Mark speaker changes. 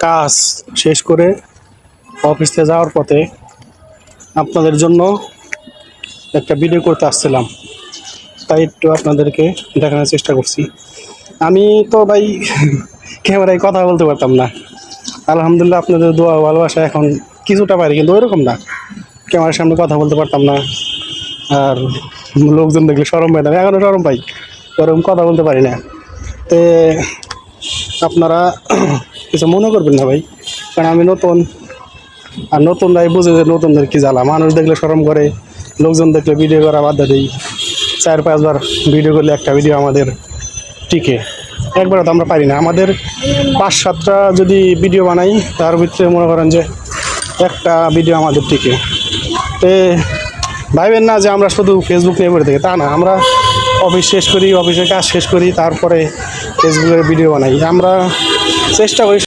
Speaker 1: কাজ শেষ করে অফিসে যাওয়ার পথে আপনাদের জন্য একটা ভিডিও করতে আসছিলাম, তাই একটু আপনাদেরকে দেখানোর চেষ্টা করছি। আমি তো ভাই ক্যামেরায় কথা বলতে পারতাম না, আলহামদুলিল্লাহ আপনাদের দোয়া ভালোবাসা এখন কিছুটা পারি, কিন্তু ওইরকম না। ক্যামেরার সামনে কথা বলতে পারতাম না, আর লোকজন দেখলে শরম পাইতাম, এখনও শরম পাই, ওরকম কথা বলতে পারি না। তে আপনারা কিছু মনে করবেন না ভাই, কারণ আমি নতুন, আর নতুনরাই বুঝে যে নতুনদের কী জ্বালা। মানুষ দেখলে শরম করে, লোকজন দেখলে ভিডিও করা বাদ দিই। 4-5 বার ভিডিও করলে একটা ভিডিও আমাদের টিকে, একবারও তো আমরা পারি না। আমাদের 5-7টা যদি ভিডিও বানাই, তার ভিতরে মনে করেন যে একটা ভিডিও আমাদের টিকে। তে ভাইবেন না যে আমরা শুধু ফেসবুক নিয়ে পড়ে থাকি, তা না। আমরা অফিস শেষ করি, অফিসের কাজ শেষ করি, তারপরে ফেসবুকের ভিডিও বানাই। আমরা চেষ্টা করি